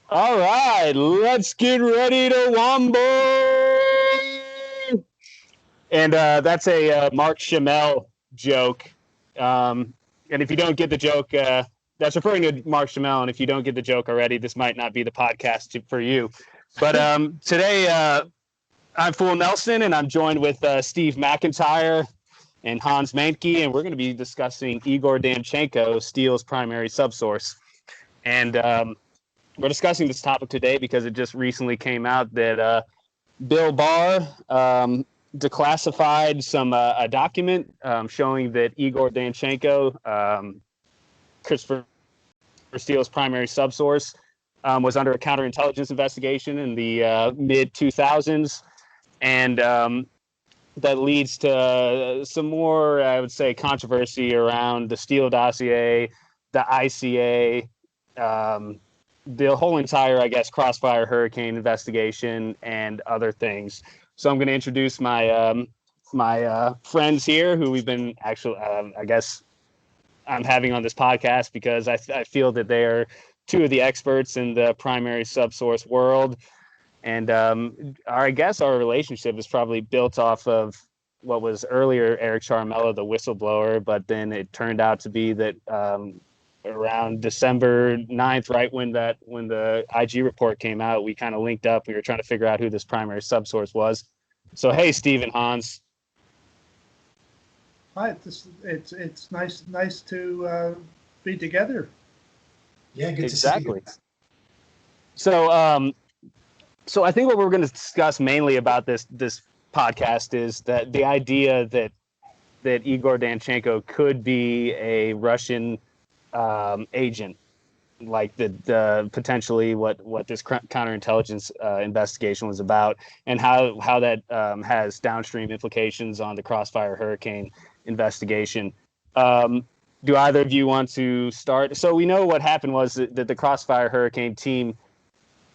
All right, let's get ready to womble. And that's a Mark Schimmel joke. And if you don't get the joke, that's referring to Mark Schimmel. And if you don't get the joke already, this might not be the podcast for you. But today, I'm Fool Nelson, and I'm joined with Steve McIntyre and Hans Mahncke, and we're going to be discussing Igor Danchenko, Steele's primary subsource. And we're discussing this topic today because it just recently came out that Bill Barr declassified a document showing that Igor Danchenko, Christopher Steele's primary subsource, was under a counterintelligence investigation in the mid 2000s, and that leads to some more, I would say, controversy around the Steele dossier, the ICA. The whole entire, I guess, Crossfire Hurricane investigation and other things. So I'm going to introduce my friends here who we've been actually, I guess, I'm having on this podcast because I feel that they are two of the experts in the primary subsource world. And I guess our relationship is probably built off of what was earlier Eric Charmella, the whistleblower, but then it turned out to be that around December 9th, right when the IG report came out, we kind of linked up. We were trying to figure out who this primary subsource was. So, hey, Steve and Hans. Hi, it's nice to be together. Yeah, good Exactly. to see you. So I think what we're going to discuss mainly about this podcast is that the idea that Igor Danchenko could be a Russian agent, like the potentially what this counterintelligence investigation was about, and how that has downstream implications on the Crossfire Hurricane investigation. Do either of you want to start? So we know what happened was that the Crossfire Hurricane team,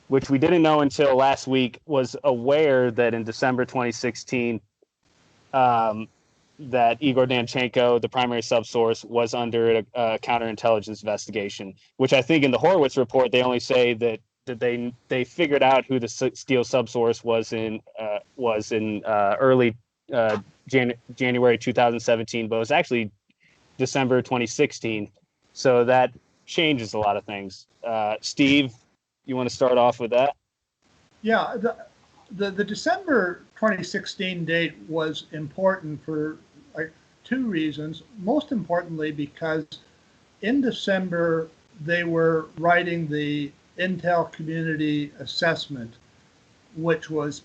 which we didn't know until last week, was aware that in December 2016, that Igor Danchenko, the primary subsource, was under a counterintelligence investigation, which I think in the Horowitz report, they only say that they figured out who the Steele subsource was in early January 2017, but it was actually December 2016. So that changes a lot of things. Steve, you want to start off with that? Yeah, the December 2016 date was important for two reasons. Most importantly, because in December they were writing the Intel Community Assessment, which was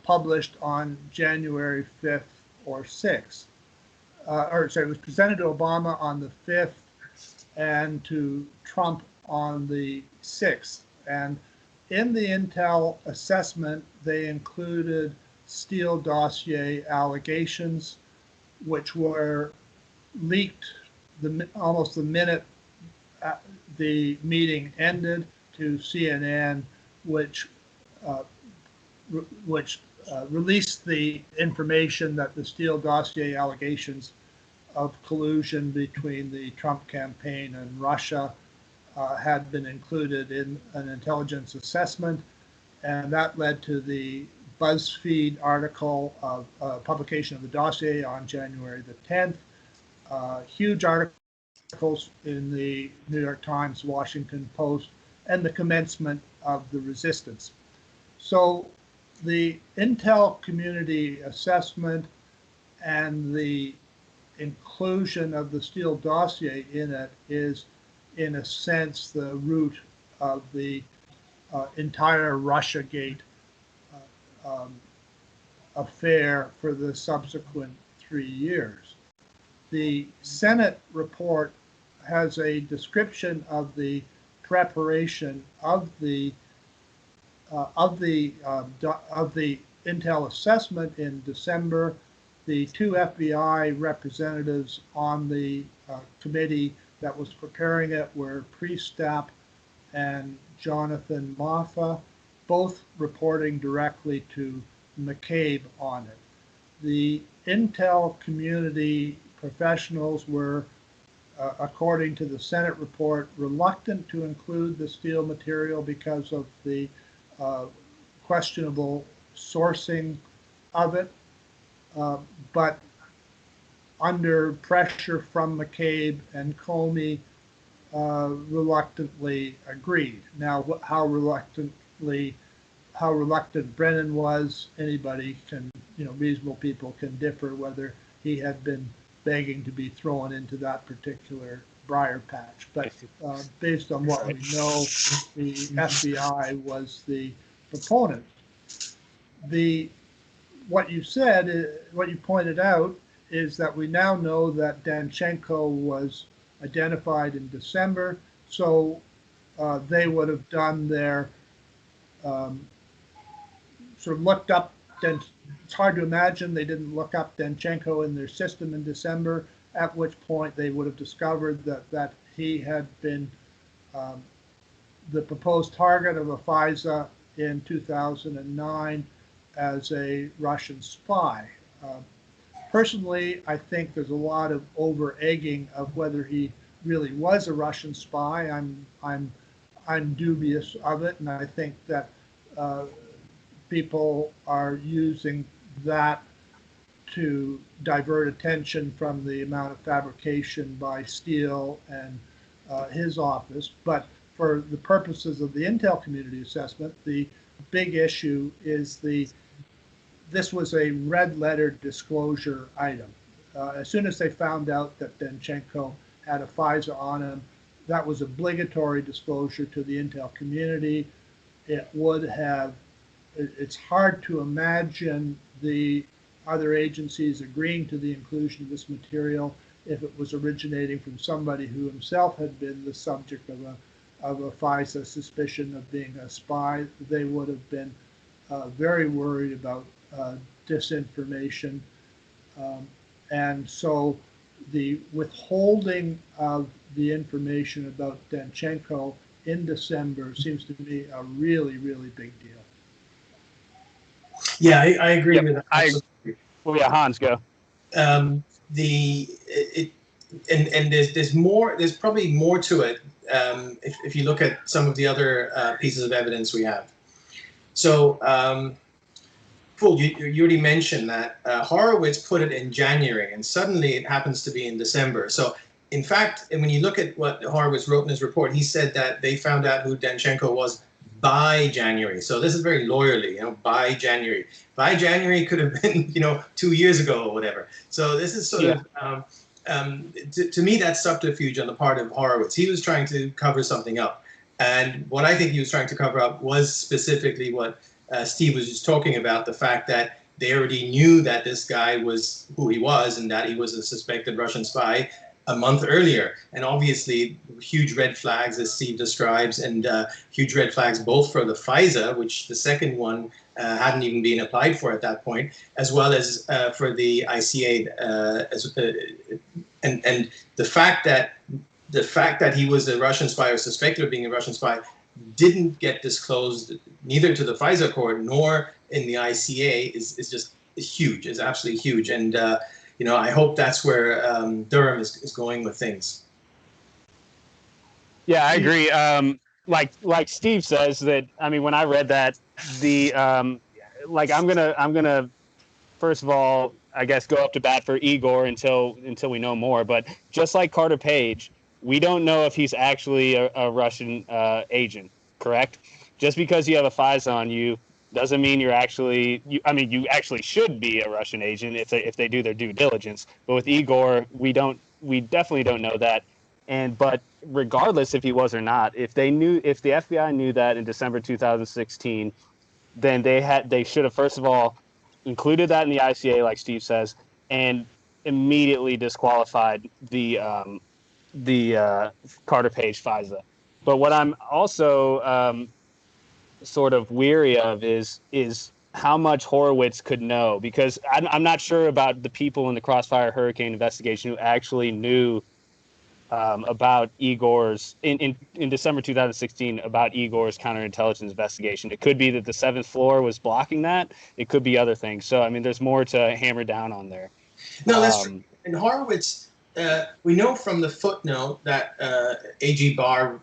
published on January 5th or 6th. It was presented to Obama on the 5th and to Trump on the 6th. And in the Intel assessment, they included Steele dossier allegations, which were leaked almost the minute the meeting ended to CNN, which released the information that the Steele dossier allegations of collusion between the Trump campaign and Russia had been included in an intelligence assessment, and that led to the BuzzFeed article of publication of the dossier on January the 10th. Huge articles in the New York Times, Washington Post, and the commencement of the resistance. So the Intel Community Assessment and the inclusion of the Steele dossier in it is, in a sense, the root of the entire Russiagate affair for the subsequent 3 years. The Senate report has a description of the preparation of the Intel assessment in December. The two FBI representatives on the committee that was preparing it were Priestap and Jonathan Moffa, both reporting directly to McCabe on it. The Intel community professionals were according to the Senate report, reluctant to include the steel material because of the questionable sourcing of it, but under pressure from McCabe and Comey, reluctantly agreed. Now, how reluctant Brennan was, anybody can, reasonable people can differ whether he had been begging to be thrown into that particular briar patch. But based on what we know, the FBI was the proponent. What you said, what you pointed out, is that we now know that Danchenko was identified in December, so they would have done their sort of looked up. It's hard to imagine they didn't look up Danchenko in their system in December, at which point they would have discovered that he had been the proposed target of a FISA in 2009 as a Russian spy. Personally, I think there's a lot of over-egging of whether he really was a Russian spy. I'm dubious of it, and I think that people are using that to divert attention from the amount of fabrication by Steele and his office. But for the purposes of the intel community assessment, the big issue is this was a red letter disclosure item. As soon as they found out that Danchenko had a FISA on him, that was obligatory disclosure to the intel community. It's hard to imagine the other agencies agreeing to the inclusion of this material if it was originating from somebody who himself had been the subject of a FISA suspicion of being a spy. They would have been very worried about disinformation. And so the withholding of the information about Danchenko in December seems to me a really, really big deal. Yeah, I agree with that. Well, yeah, Hans, go. And there's more. There's probably more to it if you look at some of the other pieces of evidence we have. So, Paul, you already mentioned that Horowitz put it in January, and suddenly it happens to be in December. So, in fact, when you look at what Horowitz wrote in his report, he said that they found out who Danchenko was by January. So this is very lawyerly, by January. By January could have been, 2 years ago or whatever. So this is sort of, to me, that's subterfuge on the part of Horowitz. He was trying to cover something up. And what I think he was trying to cover up was specifically what Steve was just talking about, the fact that they already knew that this guy was who he was and that he was a suspected Russian spy a month earlier. And obviously huge red flags, as Steve describes, and huge red flags both for the FISA, which the second one hadn't even been applied for at that point, as well as for the ICA. And the fact that he was a Russian spy or suspected of being a Russian spy didn't get disclosed neither to the FISA court nor in the ICA is just huge, is absolutely huge. And I hope that's where Durham is going with things. Yeah, I agree. Like Steve says that. I mean, when I read that, I'm gonna first of all, I guess, go up to bat for Igor until we know more. But just like Carter Page, we don't know if he's actually a Russian agent. Correct? Just because you have a FISA on you doesn't mean you're actually. You actually should be a Russian agent if they do their due diligence. But with Igor, we definitely don't know that. But regardless if he was or not, if the FBI knew that in December 2016, then they should have first of all included that in the ICA, like Steve says, and immediately disqualified the Carter Page FISA. But what I'm also sort of weary of is how much Horowitz could know, because I'm not sure about the people in the Crossfire Hurricane investigation who actually knew about Igor's in December 2016 about Igor's counterintelligence investigation. It could be that the 7th floor was blocking that. It could be other things. So I mean, there's more to hammer down on there. No, that's true. And Horowitz, we know from the footnote that AG Barr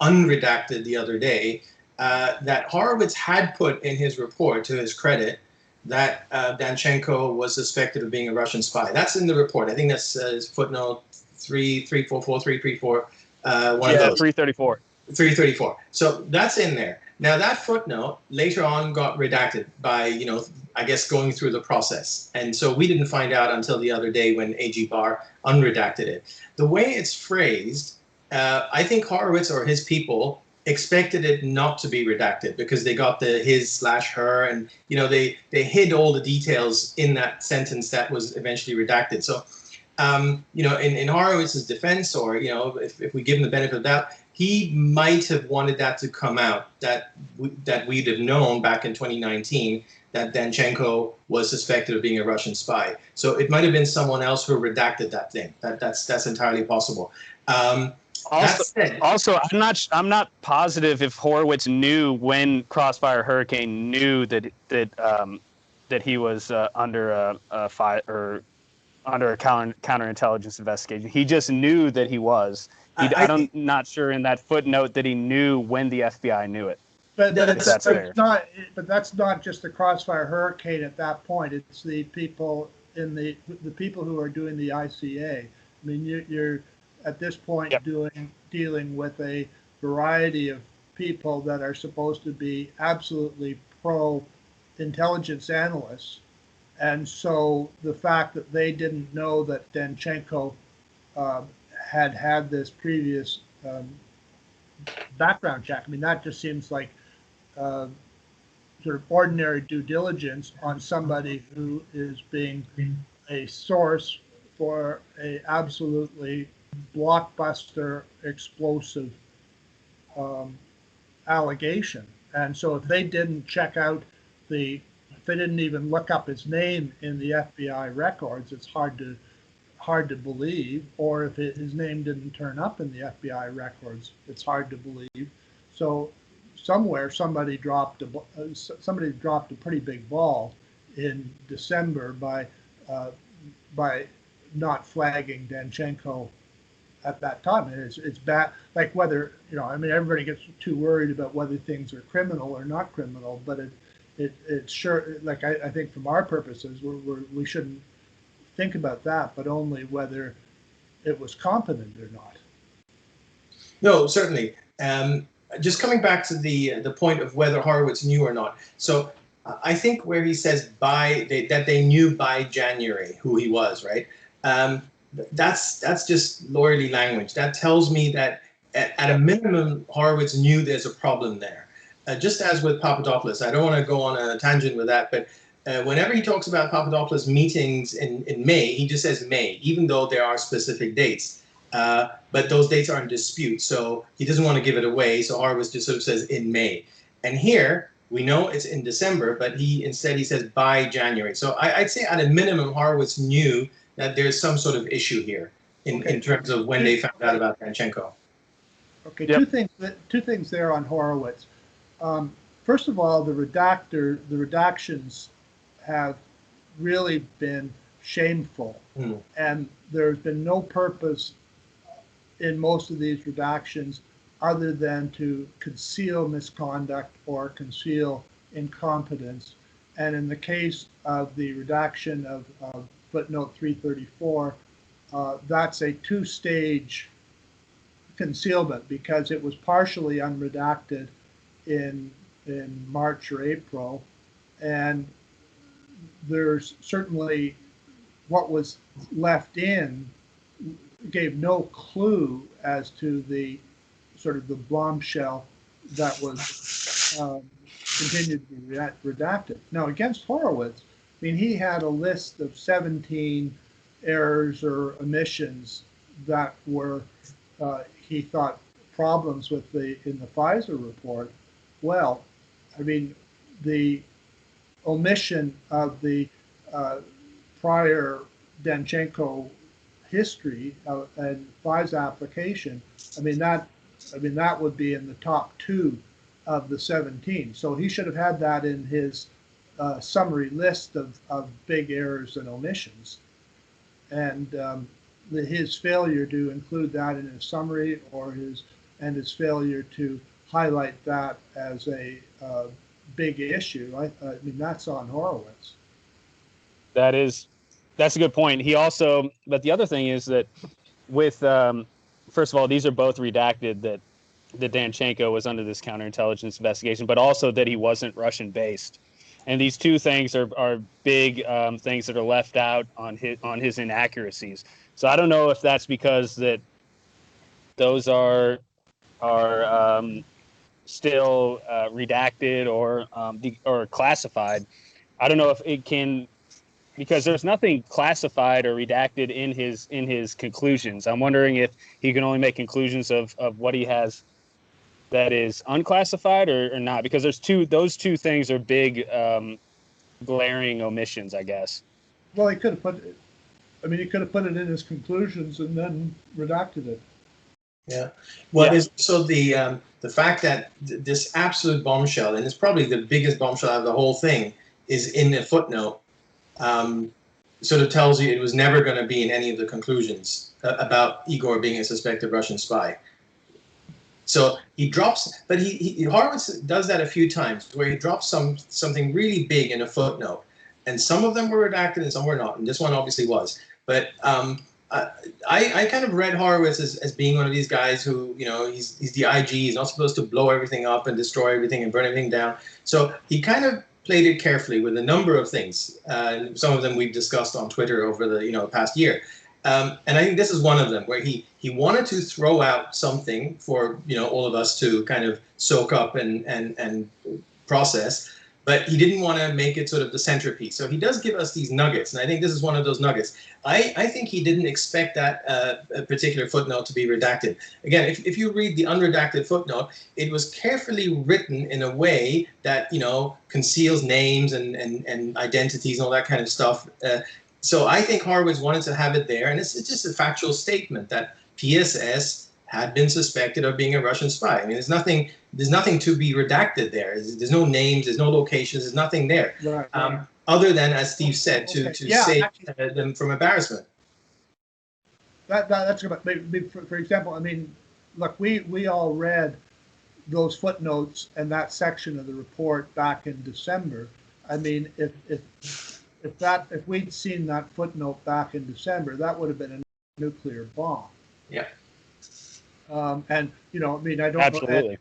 unredacted the other day that Horowitz had put in his report, to his credit, that Danchenko was suspected of being a Russian spy. That's in the report. I think that's footnote 334, 334, one of those. 334. 334. So that's in there. Now that footnote later on got redacted by, I guess going through the process. And so we didn't find out until the other day when AG Barr unredacted it. The way it's phrased, I think Horowitz or his people expected it not to be redacted because they got the his/her, and they hid all the details in that sentence that was eventually redacted. So in Horowitz's defense, or if we give him the benefit of that, he might have wanted that to come out, that we'd have known back in 2019 that Danchenko was suspected of being a Russian spy. So it might have been someone else who redacted that thing. That's entirely possible. Also, I'm not positive if Horowitz knew when Crossfire Hurricane knew that he was under a counterintelligence investigation. He just knew that he was. I'm not sure in that footnote that he knew when the FBI knew it. But that's not just the Crossfire Hurricane at that point. It's the people the people who are doing the ICA. I mean, you're at this point dealing with a variety of people that are supposed to be absolutely pro-intelligence analysts. And so the fact that they didn't know that Danchenko had this previous background check, I mean, that just seems like sort of ordinary due diligence on somebody who is being a source for a absolutely blockbuster explosive allegation. And so if they didn't check out if they didn't even look up his name in the FBI records, it's hard to believe. Or if his name didn't turn up in the FBI records, it's hard to believe. So somewhere somebody dropped a pretty big ball in December by not flagging Danchenko at that time. It's bad. Like whether everybody gets too worried about whether things are criminal or not criminal, but it's sure. Like I think from our purposes, we shouldn't think about that, but only whether it was competent or not. No, certainly. Just coming back to the point of whether Horowitz knew or not. So I think where he says that they knew by January who he was, right? That's just lawyerly language. That tells me that at a minimum, Horowitz knew there's a problem there. Just as with Papadopoulos, I don't want to go on a tangent with that, but whenever he talks about Papadopoulos meetings in May, he just says May, even though there are specific dates. But those dates are in dispute, so he doesn't want to give it away, so Horowitz just sort of says in May. And here, we know it's in December, but he says by January. So I'd say at a minimum, Horowitz knew that there's some sort of issue here in terms of when they found out about Danchenko. Okay, yep. Two things there on Horowitz. First of all, the redactions have really been shameful, and there's been no purpose in most of these redactions other than to conceal misconduct or conceal incompetence. And in the case of the redaction of footnote 334, that's a two-stage concealment because it was partially unredacted in March or April, and there's certainly what was left in gave no clue as to the sort of the bombshell that was continued to be redacted. Now, against Horowitz, I mean, he had a list of 17 errors or omissions that were, he thought, problems with in the FISA report. Well, I mean, the omission of the prior Danchenko history and FISA application, I mean that would be in the top 2 of the 17. So he should have had that in his summary list of big errors and omissions. And his failure to include that in his summary, or his failure to highlight that as a big issue. I mean, that's on Horowitz. That's a good point. He also, but the other thing is that with, first of all, these are both redacted, that Danchenko was under this counterintelligence investigation, but also that he wasn't Russian based. And these two things are big things that are left out on his inaccuracies. So I don't know if that's because that those are still redacted or classified. I don't know if it can, because there's nothing classified or redacted in his conclusions. I'm wondering if he can only make conclusions of what he has that is unclassified or not, because those two things are big glaring omissions, I guess. Well, he could have put it, I mean, he could have put it in his conclusions and then redacted it. Yeah. Well, yeah. So the fact that this absolute bombshell, and it's probably the biggest bombshell out of the whole thing, is in a footnote, sort of tells you it was never going to be in any of the conclusions about Igor being a suspected Russian spy. So he drops, but Horowitz does that a few times, where he drops something really big in a footnote, and some of them were redacted and some were not, and this one obviously was. But I kind of read Horowitz as being one of these guys who, you know, he's the IG, he's not supposed to blow everything up and destroy everything and burn everything down. So he kind of played it carefully with a number of things. Some of them we've discussed on Twitter over the past year. And I think this is one of them, where he wanted to throw out something for all of us to kind of soak up and process, but he didn't want to make it sort of the centerpiece. So he does give us these nuggets, and I think this is one of those nuggets. I think he didn't expect that a particular footnote to be redacted. Again, if you read the unredacted footnote, it was carefully written in a way that conceals names and identities and all that kind of stuff. So I think Horowitz wanted to have it there, and it's just a factual statement that PSS had been suspected of being a Russian spy. I mean, there's nothing to be redacted there. There's no names, there's no locations, there's nothing there. Right. Other than, as Steve said, to save them from embarrassment. That's good. For example, I mean, look, we all read those footnotes and that section of the report back in December. I mean, if we'd seen that footnote back in December, that would have been a nuclear bomb. Yeah. And I mean, I don't. Absolutely.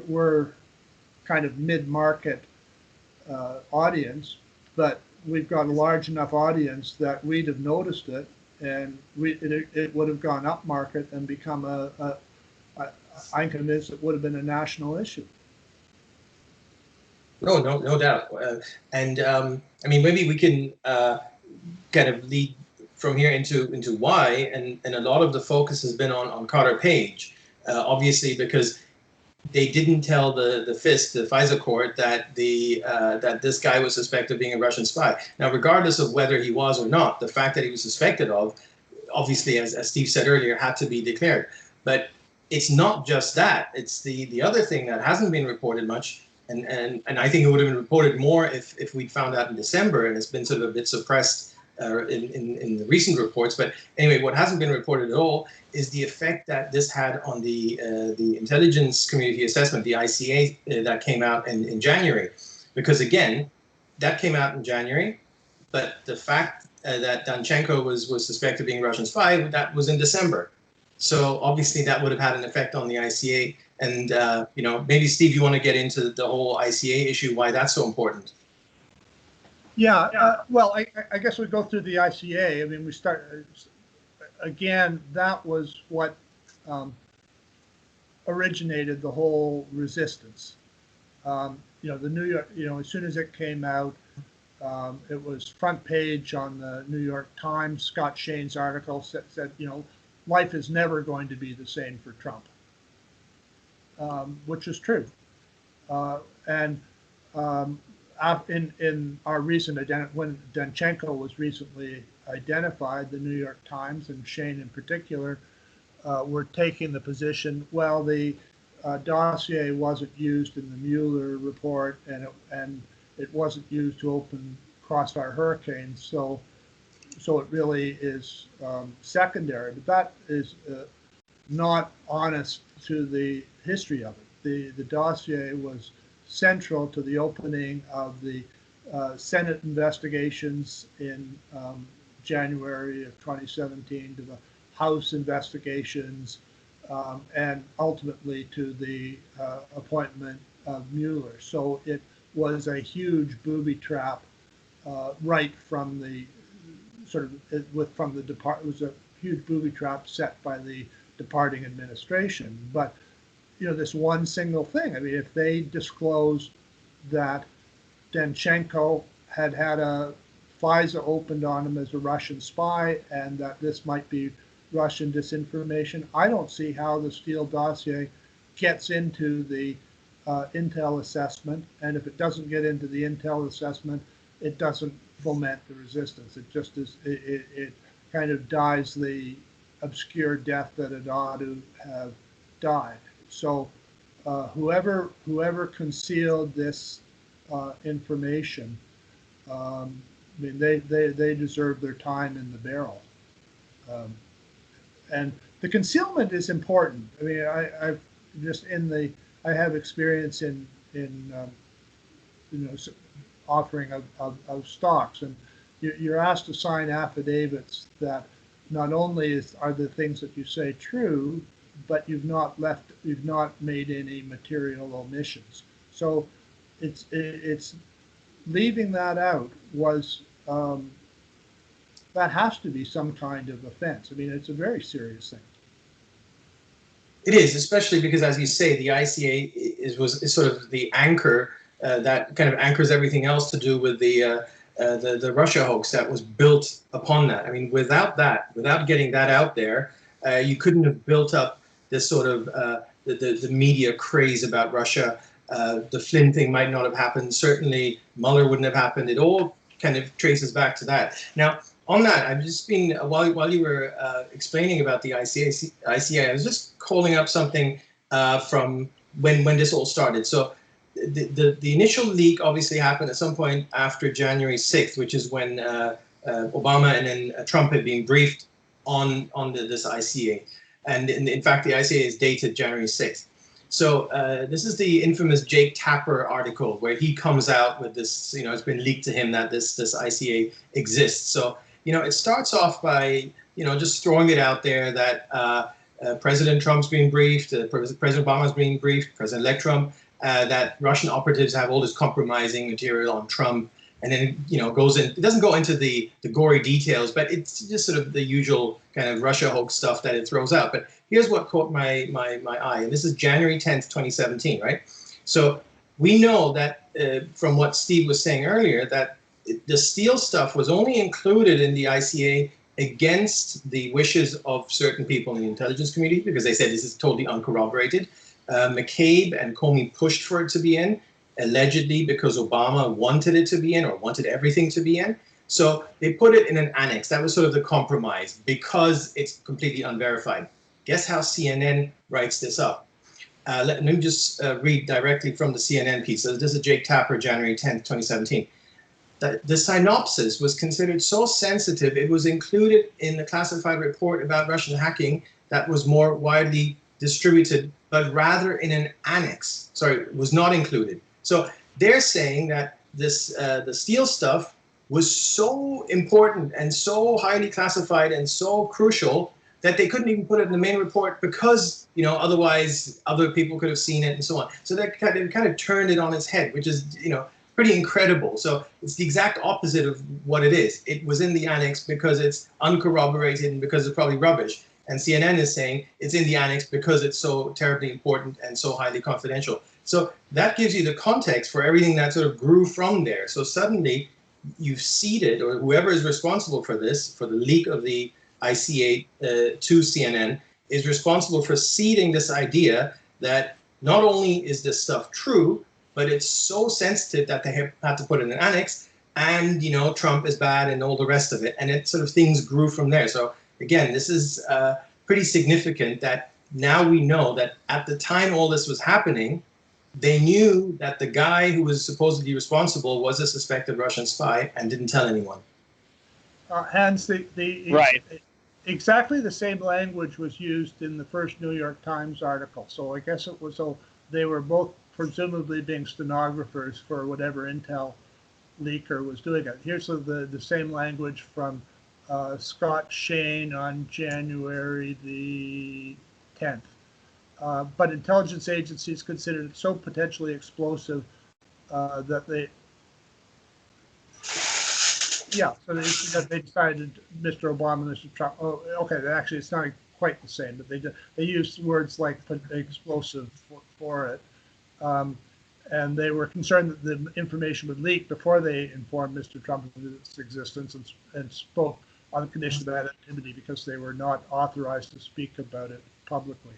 We're kind of mid-market audience, but we've got a large enough audience that we'd have noticed it, and it would have gone up market and become I'm convinced it would have been a national issue. No doubt. And I mean, maybe we can kind of lead from here into why, and a lot of the focus has been on Carter Page, obviously, because they didn't tell the FISA court that that this guy was suspected of being a Russian spy. Now, regardless of whether he was or not, the fact that he was suspected of, obviously, as Steve said earlier, had to be declared. But it's not just that. It's the other thing that hasn't been reported much, and I think it would have been reported more if we'd found out in December, and it's been sort of a bit suppressed in the recent reports. But anyway, what hasn't been reported at all is the effect that this had on the intelligence community assessment, the ICA, that came out in January. Because again, that came out in January, but the fact that Danchenko was suspected of being a Russian spy, that was in December. So obviously that would have had an effect on the ICA. And maybe Steve, you want to get into the whole ICA issue, why that's so important? Yeah, well, I guess we go through the ICA. I mean, we start, again, that was what originated the whole resistance. The New York, as soon as it came out, it was front page on the New York Times. Scott Shane's article said, life is never going to be the same for Trump, which is true. In our recent when Danchenko was recently identified, the New York Times and Shane in particular were taking the position, well, the dossier wasn't used in the Mueller report, and it wasn't used to open crossfire hurricanes. So it really is secondary, but that is not honest to the history of it. The dossier was central to the opening of the Senate investigations in January of 2017, to the House investigations, and ultimately to the appointment of Mueller. So it was a huge booby trap right from the from the it was a huge booby trap set by the departing administration. But this one single thing. I mean, if they disclose that Danchenko had a FISA opened on him as a Russian spy, and that this might be Russian disinformation, I don't see how the Steele dossier gets into the intel assessment. And if it doesn't get into the intel assessment, it doesn't foment the resistance. It just is. It kind of dies the obscure death that it ought to have died. So whoever concealed this information, I mean, they deserve their time in the barrel. And the concealment is important. I mean, I've just I have experience in offering of stocks, and you're asked to sign affidavits that not only are the things that you say true, but you've not made any material omissions. So it's leaving that out was that has to be some kind of offense. I mean, it's a very serious thing. It is, especially because, as you say, the ICA is sort of the anchor that kind of anchors everything else to do with the Russia hoax that was built upon that. I mean, without getting that out there, you couldn't have built up this sort of the media craze about Russia. The Flynn thing might not have happened. Certainly, Mueller wouldn't have happened. It all kind of traces back to that. Now, on that, I've just been, while you were explaining about the ICA, I was just calling up something from when this all started. So the initial leak obviously happened at some point after January 6th, which is when Obama and then Trump had been briefed on this ICA. And in fact, the ICA is dated January 6th. So this is the infamous Jake Tapper article where he comes out with this, it's been leaked to him that this ICA exists. So, it starts off by, just throwing it out there that President Trump's being briefed, President Obama's being briefed, President-elect Trump, that Russian operatives have all this compromising material on Trump. And then, goes in, it doesn't go into the gory details, but it's just sort of the usual kind of Russia hoax stuff that it throws out. But here's what caught my eye. And this is January 10th, 2017, right? So we know that from what Steve was saying earlier, that the Steele stuff was only included in the ICA against the wishes of certain people in the intelligence community, because they said this is totally uncorroborated. McCabe and Comey pushed for it to be in, allegedly because Obama wanted it to be in, or wanted everything to be in. So they put it in an annex. That was sort of the compromise, because it's completely unverified. Guess how CNN writes this up? Let me just read directly from the CNN piece. So this is Jake Tapper, January 10th, 2017. The synopsis was considered so sensitive, it was included in the classified report about Russian hacking that was more widely distributed, but rather in an annex. Sorry, it was not included. So they're saying that this the Steele stuff was so important and so highly classified and so crucial that they couldn't even put it in the main report because, otherwise other people could have seen it and so on. So they kind of turned it on its head, which is, pretty incredible. So it's the exact opposite of what it is. It was in the annex because it's uncorroborated and because it's probably rubbish. And CNN is saying it's in the annex because it's so terribly important and so highly confidential. So that gives you the context for everything that sort of grew from there. So suddenly you've seeded, or whoever is responsible for this, for the leak of the ICA to CNN, is responsible for seeding this idea that not only is this stuff true, but it's so sensitive that they had to put it in an annex, and, Trump is bad and all the rest of it. And it sort of things grew from there. So again, this is pretty significant that now we know that at the time all this was happening, they knew that the guy who was supposedly responsible was a suspected Russian spy and didn't tell anyone. Hans, Right. exactly the same language was used in the first New York Times article. So I guess it was, so they were both presumably being stenographers for whatever intel leaker was doing it. Here's the same language from Scott Shane on January the 10th. But intelligence agencies considered it so potentially explosive that they decided Mr. Obama, Mr. Trump. Oh, okay. Actually, it's not quite the same, but they used words like explosive for it, and they were concerned that the information would leak before they informed Mr. Trump of its existence and spoke on condition of that activity because they were not authorized to speak about it publicly.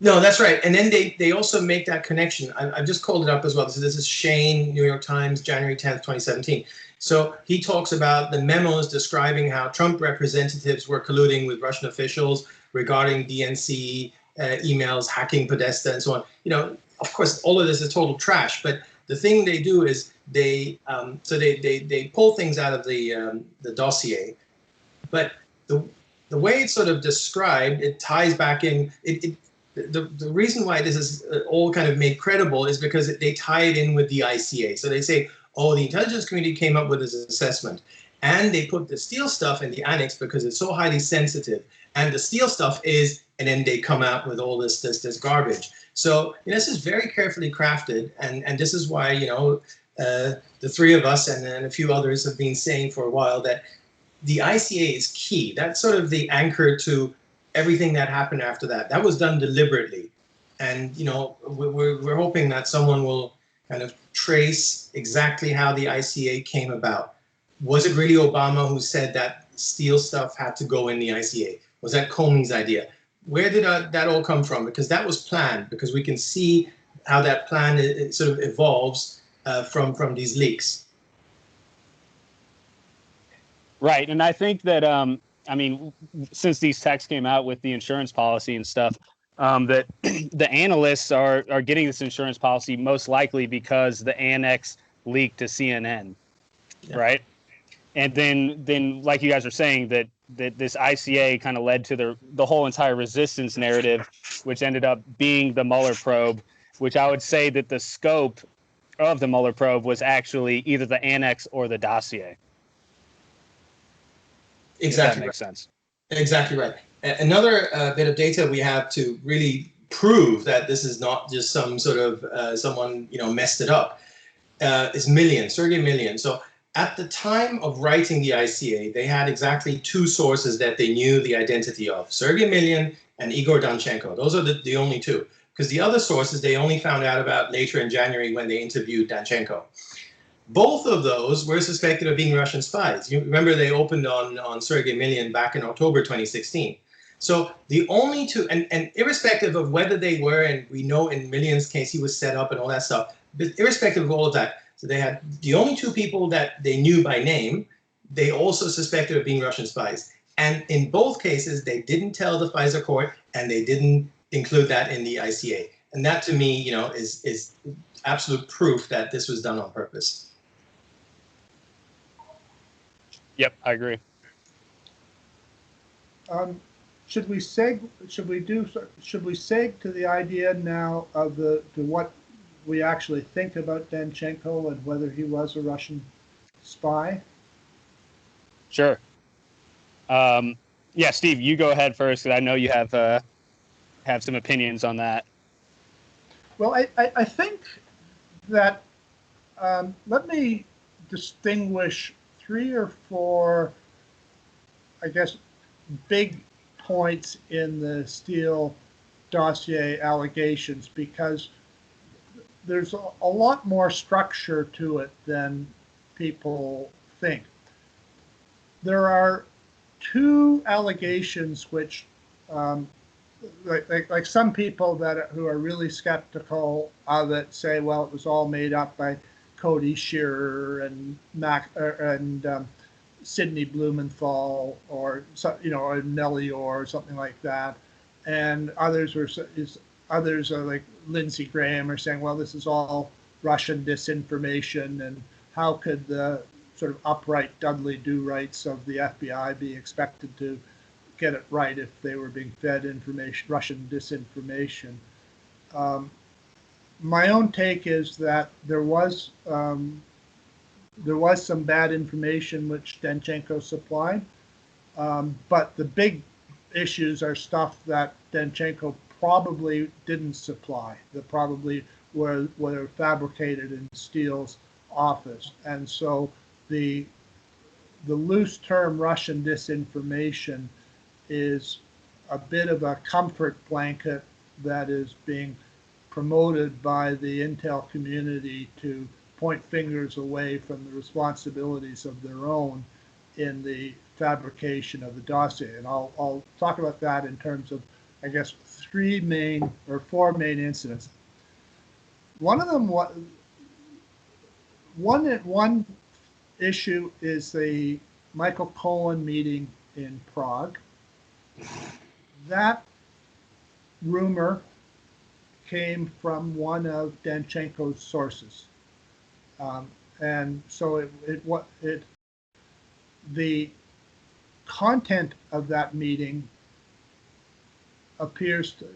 No, that's right. And then they also make that connection. I've just called it up as well. So this is Shane, New York Times, January 10th, 2017. So he talks about the memos describing how Trump representatives were colluding with Russian officials regarding DNC emails, hacking Podesta, and so on. You know, of course, all of this is total trash. But the thing they do is they pull things out of the dossier. But the way it's sort of described, it ties back in. The reason why this is all kind of made credible is because they tie it in with the ICA. So they say, oh, the intelligence community came up with this assessment, and they put the Steele stuff in the annex because it's so highly sensitive. And the Steele stuff is, and then they come out with all this garbage. So this is very carefully crafted, and this is why the three of us and a few others have been saying for a while that the ICA is key. That's sort of the anchor to everything that happened after that. That was done deliberately. And, we're hoping that someone will kind of trace exactly how the ICA came about. Was it really Obama who said that Steele stuff had to go in the ICA? Was that Comey's idea? Where did that all come from? Because that was planned, because we can see how that plan it sort of evolves from these leaks. Right. And I think that, since these texts came out with the insurance policy and stuff, that the analysts are getting this insurance policy most likely because the annex leaked to CNN, yeah. Right? And then like you guys are saying, that this ICA kind of led to the whole entire resistance narrative, which ended up being the Mueller probe, which I would say that the scope of the Mueller probe was actually either the annex or the dossier. Exactly. That makes sense. Exactly right. Another bit of data we have to really prove that this is not just some sort of someone messed it up is Sergei Millian. So at the time of writing the ICA, they had exactly two sources that they knew the identity of: Sergei Millian and Igor Danchenko. Those are the only two, because the other sources they only found out about later in January when they interviewed Danchenko. Both of those were suspected of being Russian spies. You remember they opened on Sergei Millian back in October 2016. So the only two, and irrespective of whether they were, and we know in Millian's case he was set up and all that stuff, but irrespective of all of that, so they had the only two people that they knew by name, they also suspected of being Russian spies. And in both cases, they didn't tell the FISA court, and they didn't include that in the ICA. And that to me, is absolute proof that this was done on purpose. Yep, I agree. Should we seg to the idea now of to what we actually think about Danchenko and whether he was a Russian spy? Sure. Yeah, Steve, you go ahead first, because I know you have some opinions on that. Well, I think that let me distinguish 3 or 4, I guess, big points in the Steele dossier allegations, because there's a lot more structure to it than people think. There are 2 allegations which, like some people who are really skeptical of it say, well, it was all made up by Cody Shearer and Sidney Blumenthal, or Nellie Orr, or something like that, and others others are like Lindsey Graham are saying, well, this is all Russian disinformation, and how could the sort of upright Dudley do-rights of the FBI be expected to get it right if they were being fed information, Russian disinformation. My own take is that there was some bad information which Danchenko supplied, but the big issues are stuff that Danchenko probably didn't supply, that probably were fabricated in Steele's office. And so the loose term Russian disinformation is a bit of a comfort blanket that is being promoted by the intel community to point fingers away from the responsibilities of their own in the fabrication of the dossier. And I'll talk about that in terms of, I guess, four main incidents. One of them, one issue is the Michael Cohen meeting in Prague. That rumor came from one of Danchenko's sources, and so the content of that meeting appears to,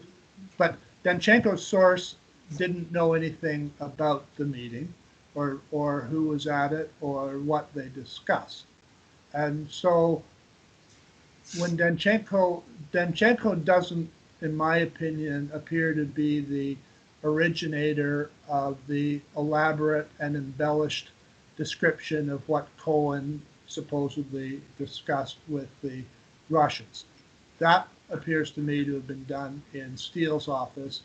but Danchenko's source didn't know anything about the meeting, or who was at it, or what they discussed, and so when Danchenko doesn't, in my opinion, appear to be the originator of the elaborate and embellished description of what Cohen supposedly discussed with the Russians. That appears to me to have been done in Steele's office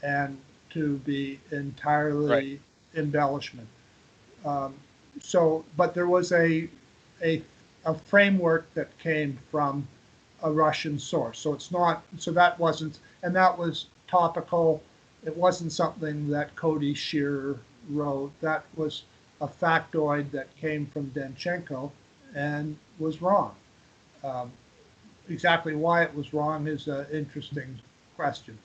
and to be entirely embellishment. But there was a framework that came from a Russian source. So it's not, so that wasn't, and that was topical. It wasn't something that Cody Shearer wrote. That was a factoid that came from Danchenko and was wrong. Exactly why it was wrong is an interesting question.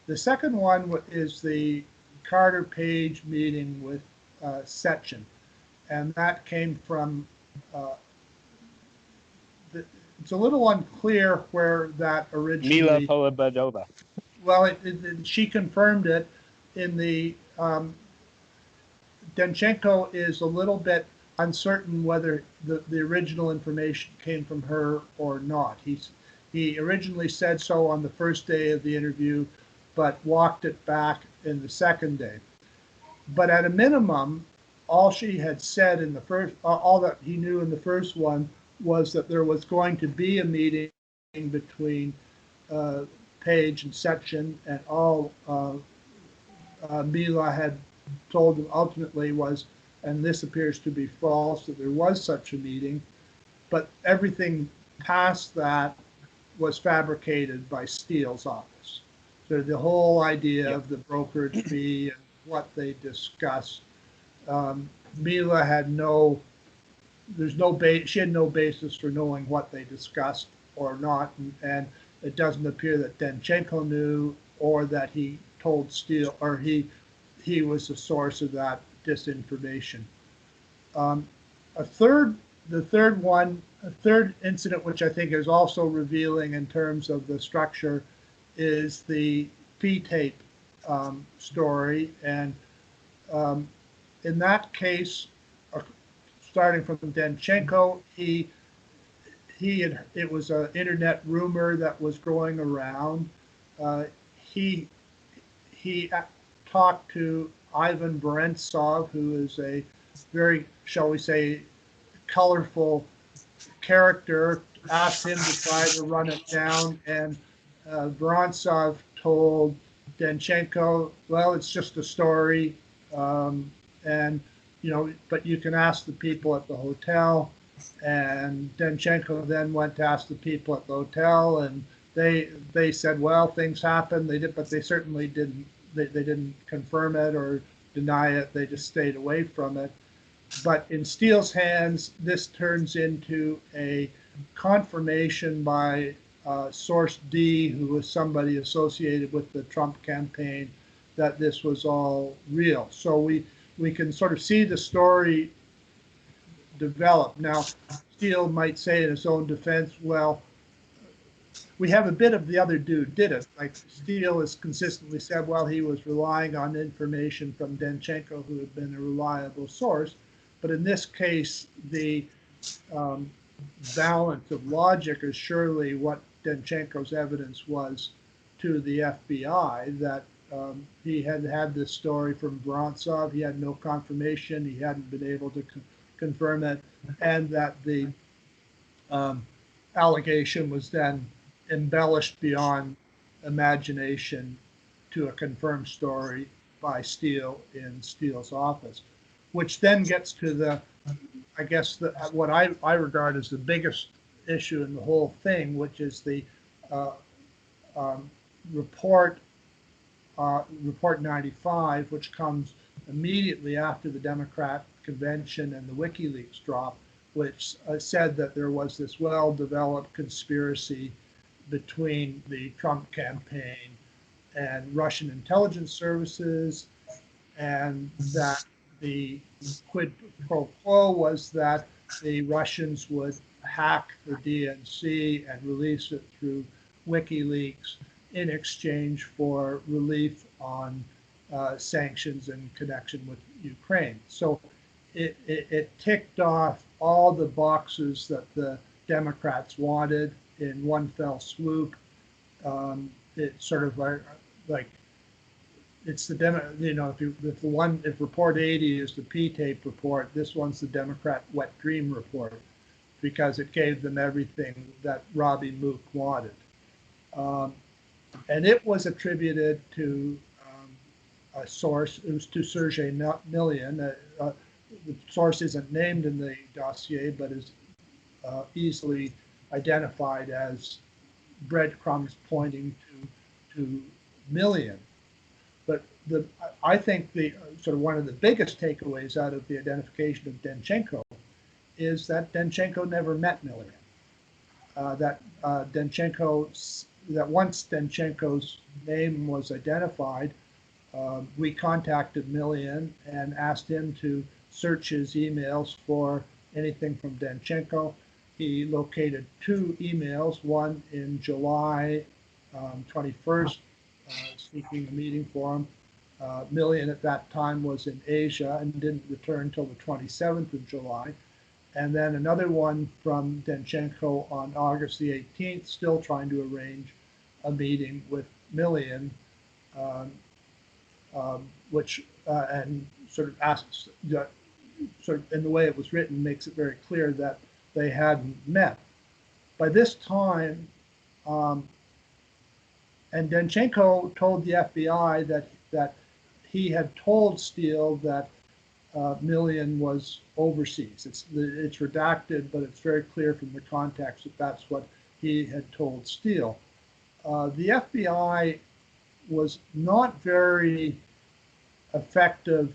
The second one is the Carter Page meeting with Sechin, and that came from it's a little unclear where that originally. Mila Polabadova. Well, she confirmed it in the. Danchenko is a little bit uncertain whether the original information came from her or not. He originally said so on the first day of the interview, but walked it back in the second day. But at a minimum, all she had said in the first, all that he knew in the first one was that there was going to be a meeting between Page and Sechin, and all Mila had told him ultimately was, and this appears to be false, that there was such a meeting, but everything past that was fabricated by Steele's office. So the whole idea of the brokerage fee and what they discussed, Mila had she had no basis for knowing what they discussed or not, and it doesn't appear that Danchenko knew or that he told Steele, or he was the source of that disinformation. A third incident, which I think is also revealing in terms of the structure, is the fee tape story. And in that case, starting from Danchenko, it was an internet rumor that was going around. He talked to Ivan Vorontsov, who is a very, shall we say, colorful character, asked him to try to run it down, and Vorontsov told Danchenko, well, it's just a story, and but you can ask the people at the hotel. And Danchenko then went to ask the people at the hotel, and they said, well, things happen. But they certainly didn't. They didn't confirm it or deny it. They just stayed away from it. But in Steele's hands, this turns into a confirmation by Source D, who was somebody associated with the Trump campaign, that this was all real. So we can sort of see the story develop. Now, Steele might say in his own defense, well, we have a bit of the other dude did it. Like Steele has consistently said, well, he was relying on information from Danchenko, who had been a reliable source. But in this case, the balance of logic is surely what Danchenko's evidence was to the FBI, that he had had this story from Vorontsov. He had no confirmation. He hadn't been able to confirm it, and that the allegation was then embellished beyond imagination to a confirmed story by Steele in Steele's office, which then gets to the, I guess, what I regard as the biggest issue in the whole thing, which is the report 95, which comes immediately after the Democrat convention and the WikiLeaks drop, which said that there was this well-developed conspiracy between the Trump campaign and Russian intelligence services, and that the quid pro quo was that the Russians would hack the DNC and release it through WikiLeaks in exchange for relief on sanctions in connection with Ukraine. So it ticked off all the boxes that the Democrats wanted in one fell swoop. It's sort of like it's the if report 80 is the P-tape report, this one's the Democrat wet dream report, because it gave them everything that Robbie Mook wanted. And it was attributed to a source. It was to Sergei Millian. The source isn't named in the dossier, but is easily identified as breadcrumbs pointing to Millian. But I think the sort of one of the biggest takeaways out of the identification of Danchenko is that Danchenko never met Millian. That once Danchenko's name was identified, we contacted Millian and asked him to search his emails for anything from Danchenko. He located 2 emails, one in July 21st, seeking a meeting for him. Millian at that time was in Asia and didn't return until the 27th of July. And then another one from Danchenko on August the 18th, still trying to arrange a meeting with Millian, which and sort of asks, sort of in the way it was written, makes it very clear that they hadn't met. By this time, and Danchenko told the FBI that he had told Steele that Millian was overseas. It's redacted, but it's very clear from the context that that's what he had told Steele. The FBI was not very effective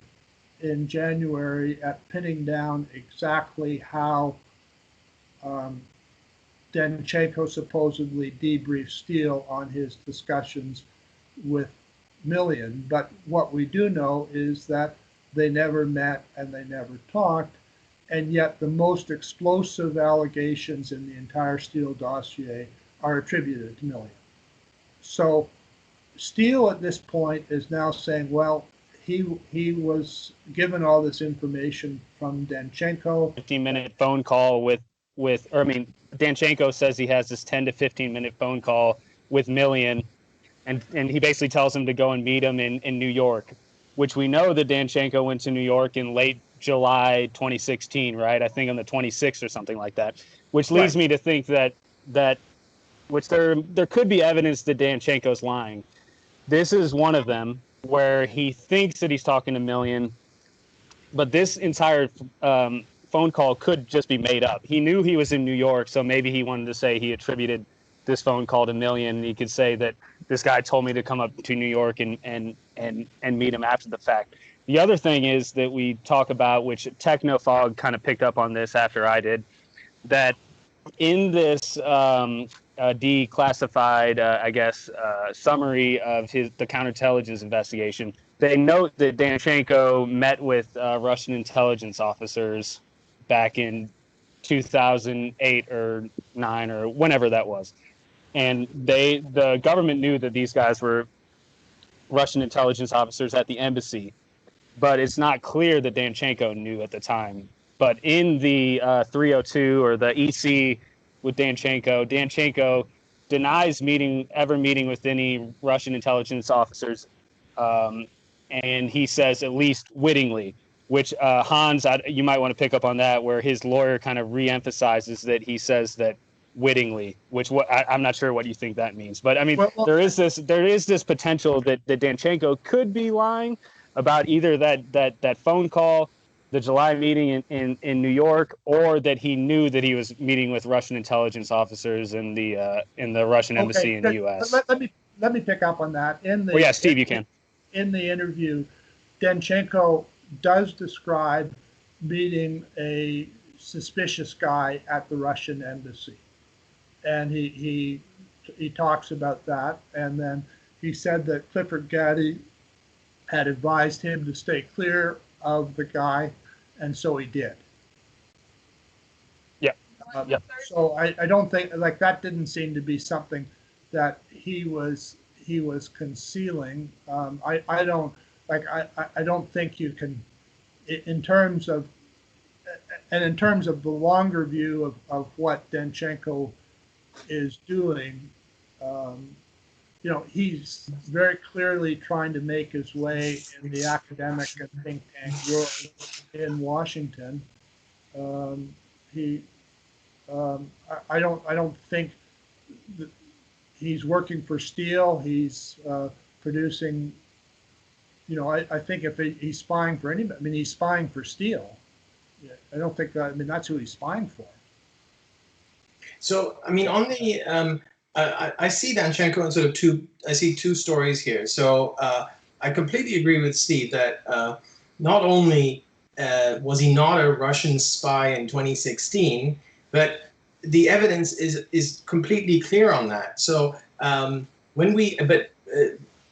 in January at pinning down exactly how Danchenko supposedly debriefed Steele on his discussions with Millian. But what we do know is that they never met and they never talked, and yet the most explosive allegations in the entire Steele dossier are attributed to Millian. So Steele at this point is now saying, well, he was given all this information from Danchenko. 15-minute phone call with Danchenko says he has this 10 to 15-minute phone call with Millian, and he basically tells him to go and meet him in New York, which we know that Danchenko went to New York in late July 2016, right? I think on the 26th or something like that, which leads me to think that which there could be evidence that Danchenko's lying. This is one of them where he thinks that he's talking to Millian, but this entire phone call could just be made up. He knew he was in New York, so maybe he wanted to say he attributed this phone call to Millian. He could say that this guy told me to come up to New York and meet him after the fact. The other thing is that we talk about, which Technofog kind of picked up on this after I did, that in this declassified, I guess, summary of the counterintelligence investigation. They note that Danchenko met with Russian intelligence officers back in 2008 or 9 or whenever that was, and the government knew that these guys were Russian intelligence officers at the embassy, but it's not clear that Danchenko knew at the time. But in the 302 or the EC with Danchenko denies ever meeting with any Russian intelligence officers, and he says at least wittingly, which Hans, you might want to pick up on that, where his lawyer kind of reemphasizes that he says that wittingly, which I'm not sure what you think that means. But I mean, there is this potential that Danchenko could be lying about either that phone call, the July meeting in New York, or that he knew that he was meeting with Russian intelligence officers in the Russian embassy in the U.S. Let me pick up on that. Steve, you can. In the interview, Danchenko does describe meeting a suspicious guy at the Russian embassy, and he talks about that, and then he said that Clifford Gaddy had advised him to stay clear of the guy, and so he did. Yeah. So I don't think, like, that didn't seem to be something that he was concealing. I don't think you can, in terms of the longer view of what Danchenko is doing, he's very clearly trying to make his way in the academic and think tank world in Washington. I don't think that he's working for Steele. He's producing. I think if he's spying for anybody, he's spying for Steele. I don't think that. That's who he's spying for. So, on the, I see Danchenko in sort of two stories here. So I completely agree with Steve that not only was he not a Russian spy in 2016, but the evidence is completely clear on that. So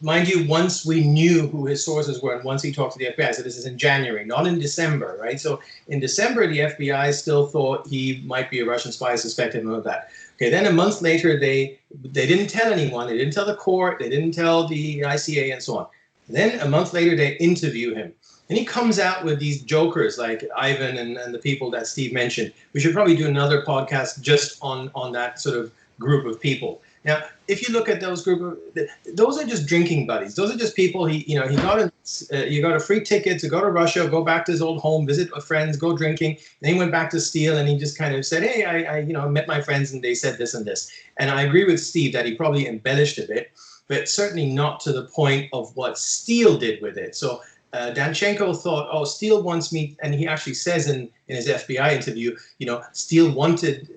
mind you, once we knew who his sources were and once he talked to the FBI, so this is in January, not in December, right? So in December, the FBI still thought he might be a Russian spy, suspected him of that. Okay, then a month later, they didn't tell anyone. They didn't tell the court. They didn't tell the ICA and so on. And then a month later, they interview him. And he comes out with these jokers like Ivan and the people that Steve mentioned. We should probably do another podcast just on that sort of group of people. Now, if you look at those those are just drinking buddies. Those are just people you got a free ticket to go to Russia, go back to his old home, visit friends, go drinking. Then he went back to Steele and he just kind of said, hey, I met my friends and they said this and this. And I agree with Steve that he probably embellished a bit, but certainly not to the point of what Steele did with it. So Danchenko thought, oh, Steele wants me, and he actually says in his FBI interview, Steele wanted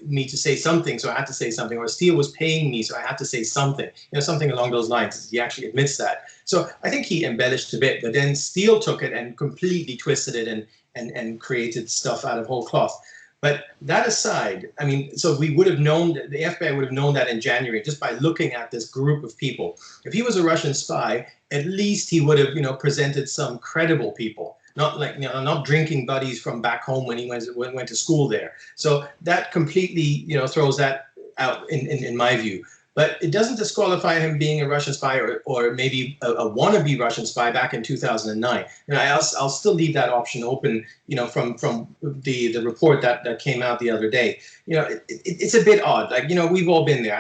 me to say something, so I had to say something, or Steele was paying me, so I had to say something, something along those lines. He actually admits that. So I think he embellished a bit, but then Steele took it and completely twisted it and created stuff out of whole cloth. But that aside, so we would have known, the FBI would have known that in January just by looking at this group of people. If he was a Russian spy, at least he would have, presented some credible people, not like, not drinking buddies from back home when he went to school there. So that completely, throws that out in my view. But it doesn't disqualify him being a Russian spy or maybe a wannabe Russian spy back in 2009. I'll still leave that option open, from the report that came out the other day. It's a bit odd. Like, we've all been there.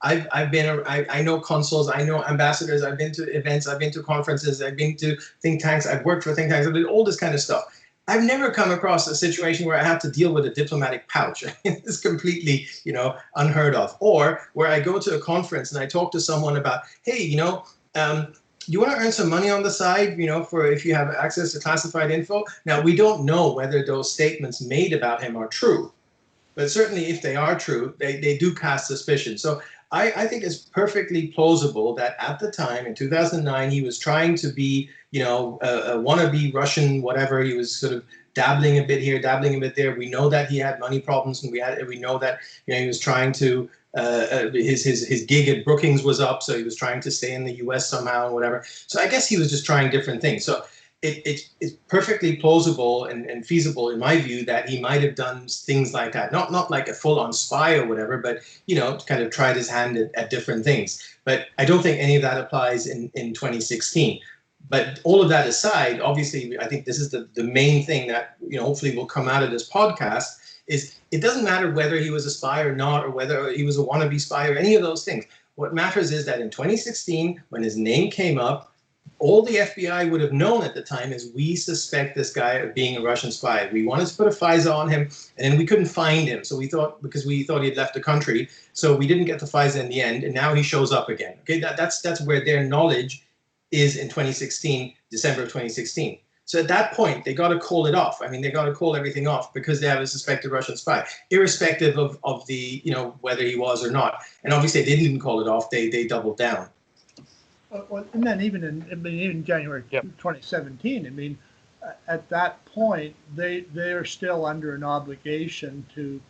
I know consuls, I know ambassadors, I've been to events, I've been to conferences, I've been to think tanks, I've worked for think tanks, I've done all this kind of stuff. I've never come across a situation where I have to deal with a diplomatic pouch. It's completely, unheard of. Or where I go to a conference and I talk to someone about, hey, you want to earn some money on the side, for if you have access to classified info? Now, we don't know whether those statements made about him are true. But certainly if they are true, they do cast suspicion. So I think it's perfectly plausible that at the time, in 2009, he was trying to be, a wannabe Russian, whatever. He was sort of dabbling a bit here, dabbling a bit there. We know that he had money problems, and we know that he was trying to his gig at Brookings was up, so he was trying to stay in the U.S. somehow or whatever. So I guess he was just trying different things. So it's perfectly plausible and feasible in my view that he might have done things like that. Not like a full-on spy or whatever, but kind of tried his hand at different things. But I don't think any of that applies in 2016. But all of that aside, obviously, I think this is the main thing that hopefully will come out of this podcast. Is it doesn't matter whether he was a spy or not, or whether he was a wannabe spy or any of those things. What matters is that in 2016, when his name came up, all the FBI would have known at the time is we suspect this guy of being a Russian spy. We wanted to put a FISA on him, and then we couldn't find him. So we thought he had left the country, so we didn't get the FISA in the end, and now he shows up again. Okay, that's where their knowledge is in 2016, December of 2016. So at that point, they got to call it off. I mean, they got to call everything off because they have a suspected Russian spy, irrespective of the, whether he was or not. And obviously, they didn't call it off. They doubled down. Well, and then even January 2017, I mean, at that point, they are still under an obligation to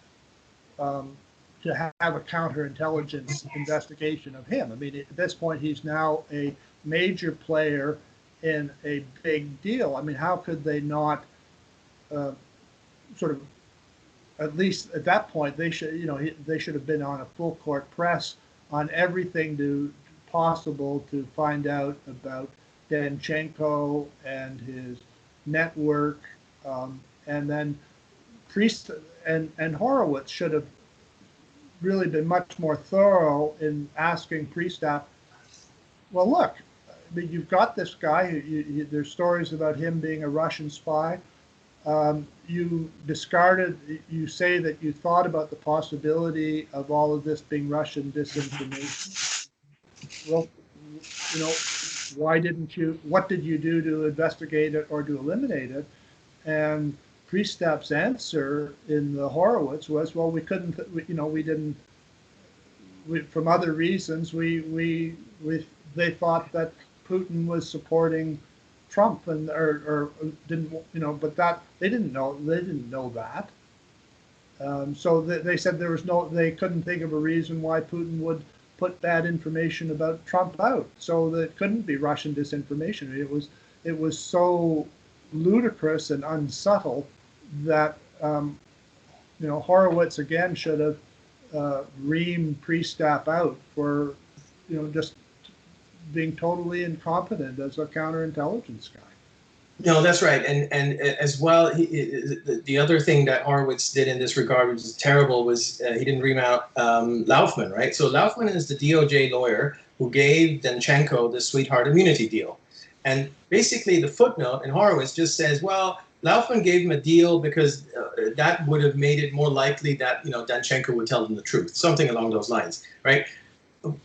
have a counterintelligence investigation of him. I mean, at this point, he's now a major player in a big deal. I mean, how could they not sort of, at least at that point, they should, they should have been on a full court press on everything possible to find out about Danchenko and his network, and then Priest and Horowitz should have really been much more thorough in asking Priestap, well, look, I mean, you've got this guy, there's stories about him being a Russian spy. You say that you thought about the possibility of all of this being Russian disinformation. Well, what did you do to investigate it or to eliminate it? And Priestap's answer in the Horowitz was, well, we couldn't, from other reasons, they thought that Putin was supporting Trump or didn't, but that they didn't know that. So they said they couldn't think of a reason why Putin would put bad information about Trump out. So that couldn't be Russian disinformation. It was so ludicrous and unsubtle that Horowitz again should have reamed Priestap out for just being totally incompetent as a counterintelligence guy. No, that's right. And as well, the other thing that Horowitz did in this regard, which is terrible, was he didn't ream out Laufman, right? So Laufman is the DOJ lawyer who gave Danchenko the sweetheart immunity deal. And basically the footnote in Horowitz just says, well, Laufman gave him a deal because that would have made it more likely that, Danchenko would tell them the truth, something along those lines, right?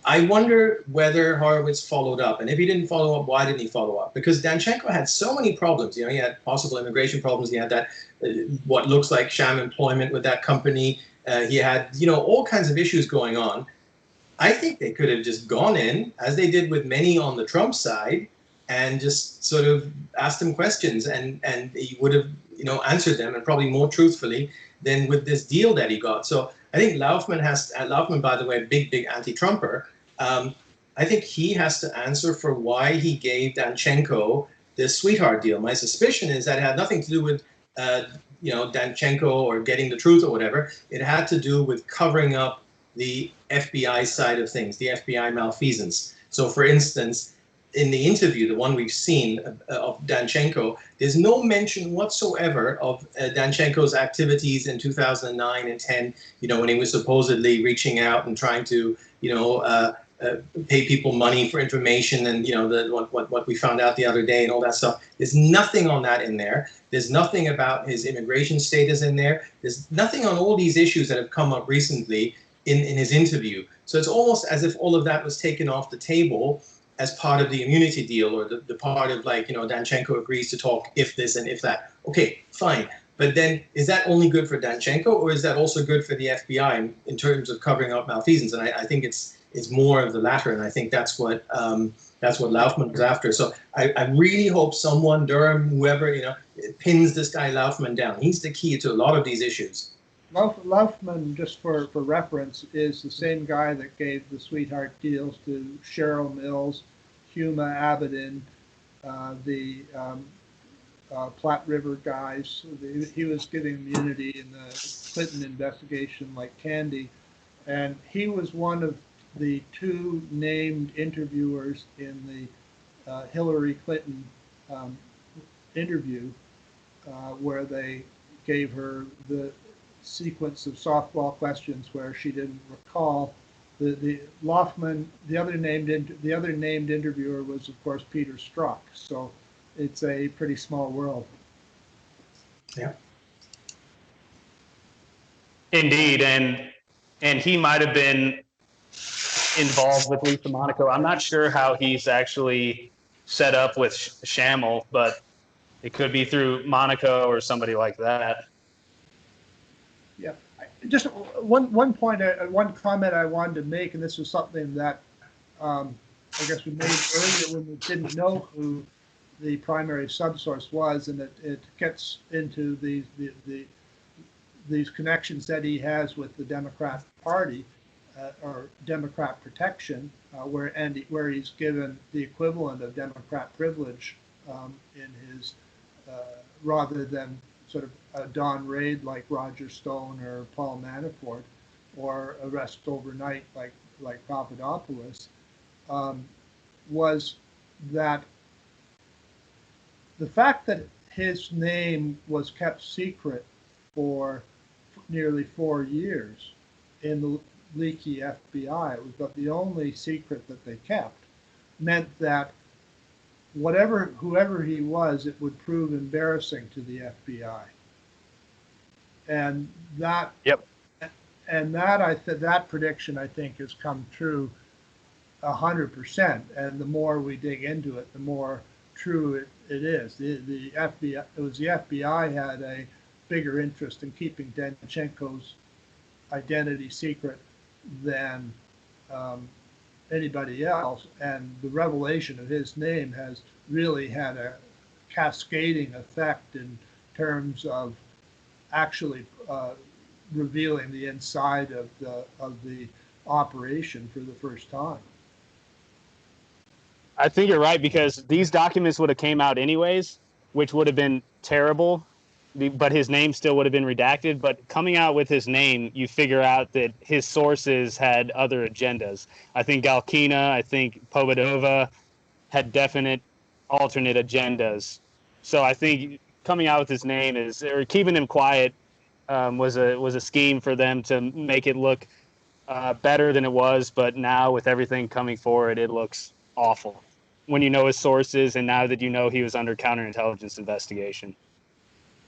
I wonder whether Horowitz followed up, and if he didn't follow up, why didn't he follow up? Because Danchenko had so many problems. He had possible immigration problems. He had that what looks like sham employment with that company. He had all kinds of issues going on. I think they could have just gone in, as they did with many on the Trump side, and just sort of asked him questions, and he would have answered them, and probably more truthfully than with this deal that he got. So I think Laufman, by the way, big anti-Trumper. I think he has to answer for why he gave Danchenko this sweetheart deal. My suspicion is that it had nothing to do with, Danchenko or getting the truth or whatever. It had to do with covering up the FBI side of things, the FBI malfeasance. So, for instance, in the interview, the one we've seen of Danchenko, there's no mention whatsoever of Danchenko's activities in 2009 and 10, when he was supposedly reaching out and trying to, pay people money for information and, what we found out the other day and all that stuff. There's nothing on that in there. There's nothing about his immigration status in there. There's nothing on all these issues that have come up recently in his interview. So it's almost as if all of that was taken off the table as part of the immunity deal, or the part of Danchenko agrees to talk if this and if that. Okay, fine. But then is that only good for Danchenko, or is that also good for the FBI in terms of covering up malfeasance? And I think it's more of the latter, and I think that's what Laufman was after. So I really hope someone, Durham, whoever, pins this guy Laufman down. He's the key to a lot of these issues. Laufman, just for reference, is the same guy that gave the sweetheart deals to Cheryl Mills, Huma Abedin, the Platte River guys. He was giving immunity in the Clinton investigation like candy. And he was one of the two named interviewers in the Hillary Clinton interview where they gave her the sequence of softball questions where she didn't recall. The Laufman, the other named interviewer was of course Peter Strzok. So it's a pretty small world. Yeah. Indeed, and he might have been involved with Lisa Monaco. I'm not sure how he's actually set up with Schammel, but it could be through Monaco or somebody like that. Yeah, just one point, one comment I wanted to make, and this was something that I guess we made earlier when we didn't know who the primary subsource was, and it gets into these connections that he has with the Democrat Party or Democrat protection, where he's given the equivalent of Democrat privilege in his rather than sort of a Don raid like Roger Stone or Paul Manafort, or arrest overnight like Papadopoulos, was that the fact that his name was kept secret for nearly 4 years in the leaky FBI, it was the only secret that they kept, meant that whoever he was, it would prove embarrassing to the FBI. And that, yep. And that prediction, I think, has come true 100%. And the more we dig into it, the more true it is. The FBI, it was the FBI had a bigger interest in keeping Danchenko's identity secret than anybody else, and the revelation of his name has really had a cascading effect in terms of actually revealing the inside of the operation for the first time. I think you're right, because these documents would have came out anyways, which would have been terrible, but his name still would have been redacted. But coming out with his name, you figure out that his sources had other agendas. I think Galkina, I think Povedova had definite alternate agendas. So I think coming out with his name or keeping him quiet was a scheme for them to make it look better than it was. But now with everything coming forward, it looks awful when you know his sources, and now that you know he was under counterintelligence investigation.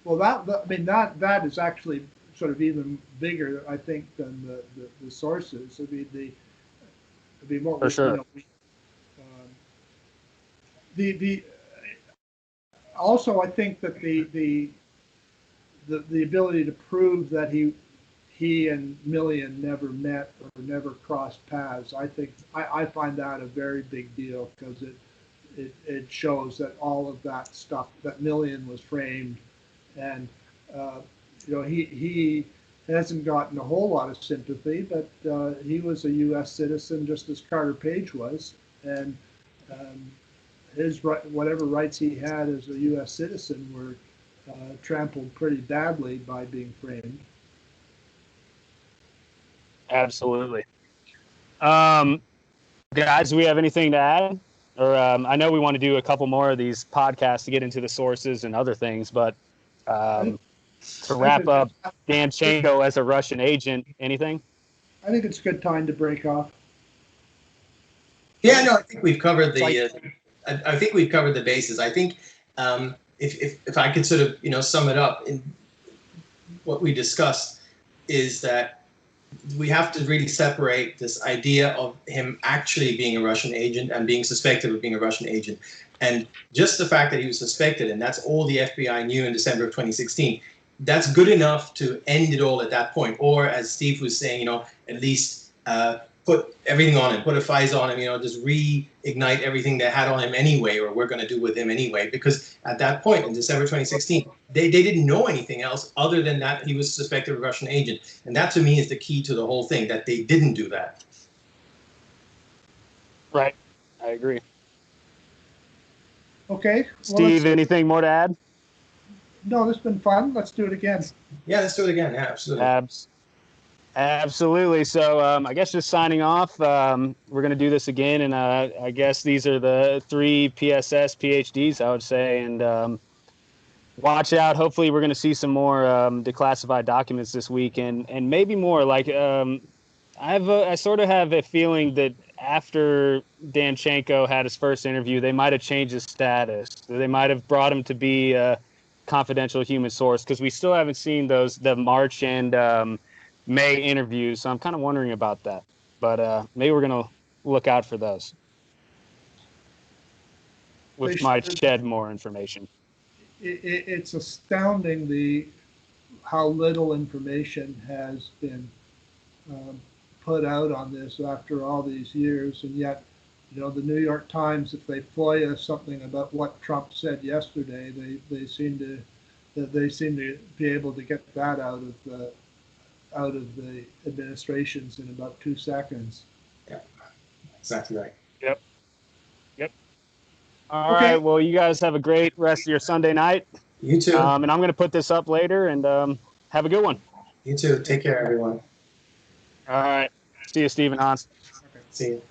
Well, that is actually sort of even bigger, I think, than the sources. I mean, what for sure. Also, I think that the ability to prove that he and Millian never met or never crossed paths, I find that a very big deal, because it shows that all of that stuff, that Millian was framed, and he hasn't gotten a whole lot of sympathy, but he was a U.S. citizen just as Carter Page was, and his whatever rights he had as a U.S. citizen were trampled pretty badly by being framed. Absolutely. Guys, do we have anything to add? Or I know we want to do a couple more of these podcasts to get into the sources and other things, but to wrap up Danchenko as a Russian agent, anything? I think it's a good time to break off. Yeah, no, I think we've covered I think we've covered the bases. I think if I could sort of sum it up in what we discussed, is that we have to really separate this idea of him actually being a Russian agent and being suspected of being a Russian agent. And just the fact that he was suspected, and that's all the FBI knew in December of 2016, that's good enough to end it all at that point. Or as Steve was saying, at least put everything on him, put a FISA on him, just reignite everything they had on him anyway, or we're going to do with him anyway. Because at that point in December 2016, they didn't know anything else other than that he was suspected of a Russian agent. And that to me is the key to the whole thing, that they didn't do that. Right. I agree. Okay. Steve, anything more to add? No, this has been fun. Let's do it again. Yeah, let's do it again. Yeah, absolutely. Absolutely. So I guess just signing off, we're going to do this again. And I guess these are the 3 PSS PhDs, I would say. And watch out. Hopefully we're going to see some more declassified documents this week, and maybe more. Like I sort of have a feeling that after Danchenko had his first interview, they might have changed his status. They might have brought him to be a confidential human source, because we still haven't seen the March and May interviews. So I'm kind of wondering about that. But maybe we're going to look out for those, which might shed more information. It's astounding how little information has been put out on this after all these years, and yet, the New York Times, if they FOIA something about what Trump said yesterday, they seem to be able to get that out of the administrations in about 2 seconds. Yeah, exactly right. Yep. All right. Well, you guys have a great rest of your Sunday night. You too. And I'm going to put this up later, and have a good one. You too. Take care, everyone. All right. See you, Steve and Hans. See you.